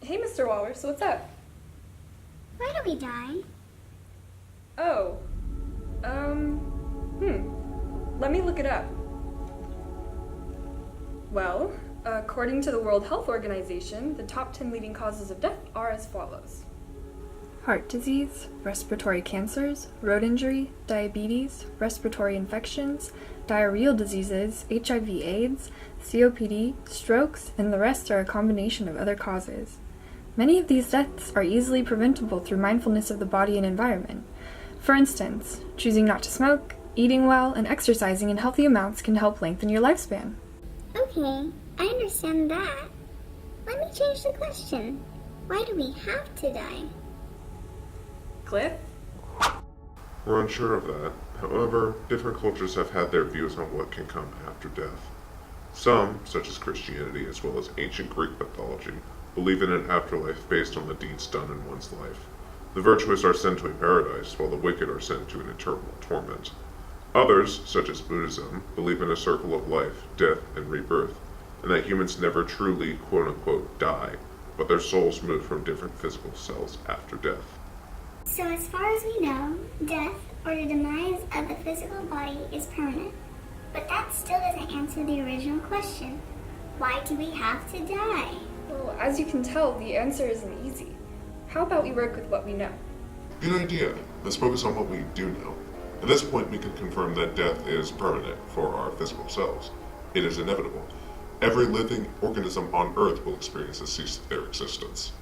Hey, Mr. Walrus, what's up? Why do we die? Oh, let me look it up. Well, according to the World Health Organization, the top 10 leading causes of death are as follows: heart disease, respiratory cancers, road injury, diabetes, respiratory infections, diarrheal diseases, HIV/AIDS, COPD, strokes, and the rest are a combination of other causes. Many of these deaths are easily preventable through mindfulness of the body and environment. For instance, choosing not to smoke, eating well, and exercising in healthy amounts can help lengthen your lifespan. Okay, I understand that. Let me change the question. Why do we have to die? Cliff? We're unsure of that. However, different cultures have had their views on what can come after death. Some, such as Christianity as well as ancient Greek mythology, believe in an afterlife based on the deeds done in one's life. The virtuous are sent to a paradise, while the wicked are sent to an eternal torment. Others, such as Buddhism, believe in a circle of life, death, and rebirth, and that humans never truly, quote-unquote, die, but their souls move from different physical cells after death. So as far as we know, death or the demise of the physical body is permanent. But that still doesn't answer the original question. Why do we have to die? Well, as you can tell, the answer isn't easy. How about we work with what we know? Good idea. Let's focus on what we do know. At this point, we can confirm that death is permanent for our physical selves. It is inevitable. Every living organism on Earth will experience the cease of their existence.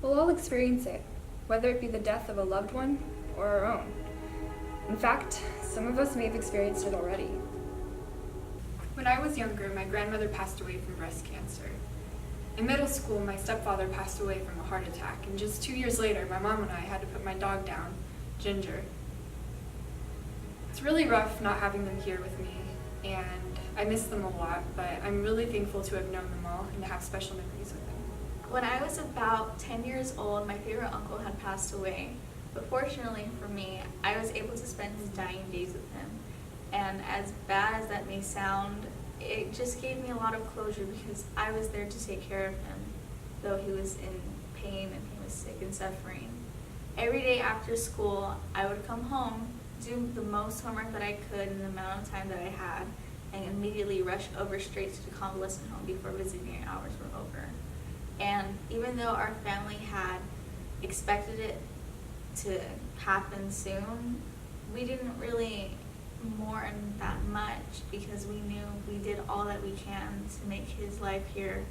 We'll all experience it, whether it be the death of a loved one or our own. In fact, some of us may have experienced it already. When I was younger, my grandmother passed away from breast cancer. In middle school, my stepfather passed away from a heart attack, and just 2 years later, my mom and I had to put my dog down, Ginger. It's really rough not having them here with me, and I miss them a lot, but I'm really thankful to have known them all and to have special memories with them. When I was about 10 years old, my favorite uncle had passed away, but fortunately for me, I was able to spend his dying days with him. And as bad as that may sound, it just gave me a lot of closure because I was there to take care of him, though he was in pain and he was sick and suffering. Every day after school, I would come home, do the most homework that I could in the amount of time that I had, and immediately rush over straight to the convalescent home before visiting hours were over. And even though our family had expected it to happen soon, we didn't really mourn that much because we knew we did all that we can to make his life here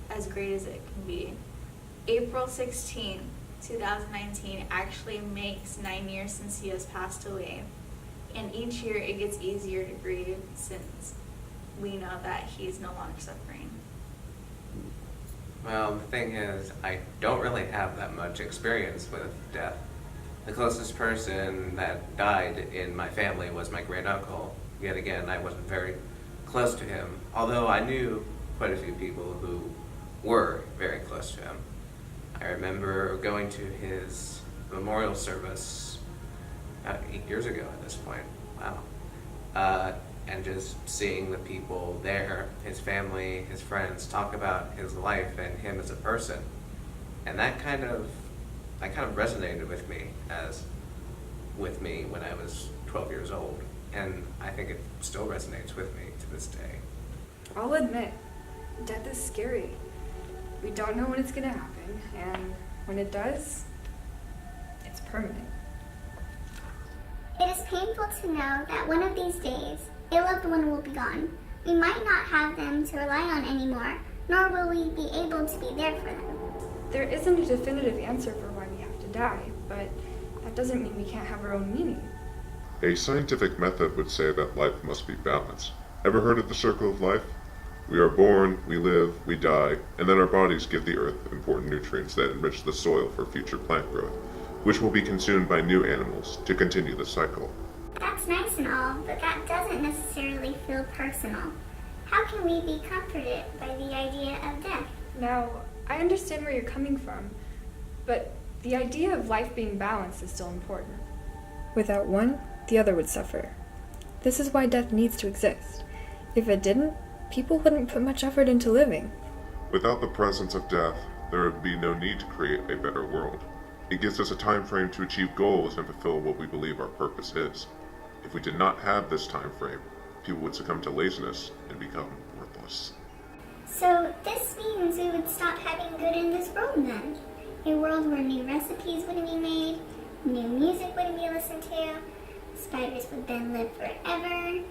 as great as it can be. April 16, 2019 actually makes 9 years since he has passed away. And each year it gets easier to grieve since we know that he's no longer suffering. Well, the thing is, I don't really have that much experience with death. The closest person that died in my family was my great uncle. Yet again, I wasn't very close to him, although I knew quite a few people who were very close to him. I remember going to his memorial service about 8 years ago at this point. Wow. And just seeing the people there, his family, his friends, talk about his life and him as a person. And that kind of resonated with me when I was 12 years old. And I think it still resonates with me to this day. I'll admit, death is scary. We don't know when it's gonna happen, and when it does, it's permanent. It is painful to know that one of these days, a loved one will be gone. We might not have them to rely on anymore, nor will we be able to be there for them. There isn't a definitive answer for why we have to die, but that doesn't mean we can't have our own meaning. A scientific method would say that life must be balanced. Ever heard of the circle of life? We are born, we live, we die, and then our bodies give the earth important nutrients that enrich the soil for future plant growth, which will be consumed by new animals to continue the cycle. That's nice and all, but that doesn't necessarily feel personal. How can we be comforted by the idea of death? Now, I understand where you're coming from, but the idea of life being balanced is still important. Without one, the other would suffer. This is why death needs to exist. If it didn't, people wouldn't put much effort into living. Without the presence of death, there would be no need to create a better world. It gives us a time frame to achieve goals and fulfill what we believe our purpose is. If we did not have this time frame, people would succumb to laziness and become worthless. So this means we would stop having good in this world then. A world where new recipes wouldn't be made, new music wouldn't be listened to, spiders would then live forever.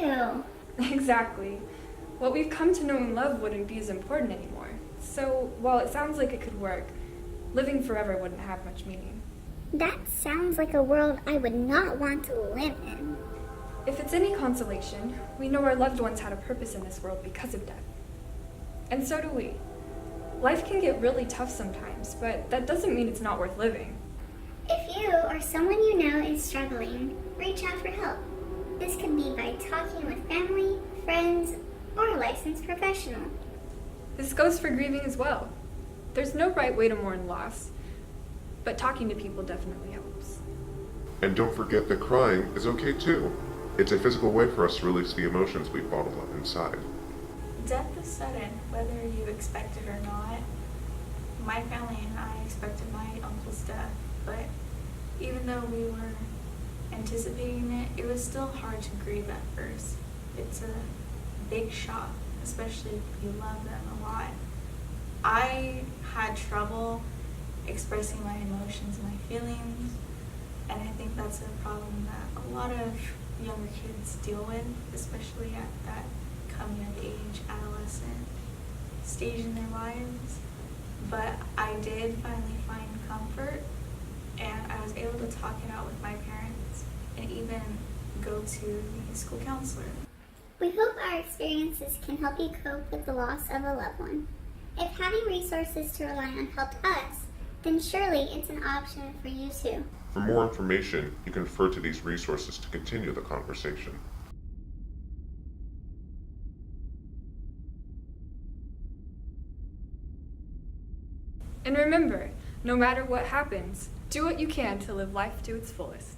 Ew. Exactly. What we've come to know and love wouldn't be as important anymore. So, while it sounds like it could work, living forever wouldn't have much meaning. That sounds like a world I would not want to live in. If it's any consolation, we know our loved ones had a purpose in this world because of death. And so do we. Life can get really tough sometimes, but that doesn't mean it's not worth living. If you or someone you know is struggling, reach out for help. This could be by talking with family, friends, or a licensed professional. This goes for grieving as well. There's no right way to mourn loss, but talking to people definitely helps. And don't forget that crying is okay too. It's a physical way for us to release the emotions we bottle up inside. Death is sudden, whether you expect it or not. My family and I expected my uncle's death, but even though we were anticipating it, it was still hard to grieve at first. It's a big shock, especially if you love them a lot. I had trouble expressing my emotions and my feelings, and I think that's a problem that a lot of younger kids deal with, especially at that coming of age, adolescent stage in their lives. But I did finally find comfort, and I was able to talk it out with my parents and even go to the school counselor. We hope our experiences can help you cope with the loss of a loved one. If having resources to rely on helped us, then surely it's an option for you too. For more information, you can refer to these resources to continue the conversation. And remember, no matter what happens, do what you can to live life to its fullest.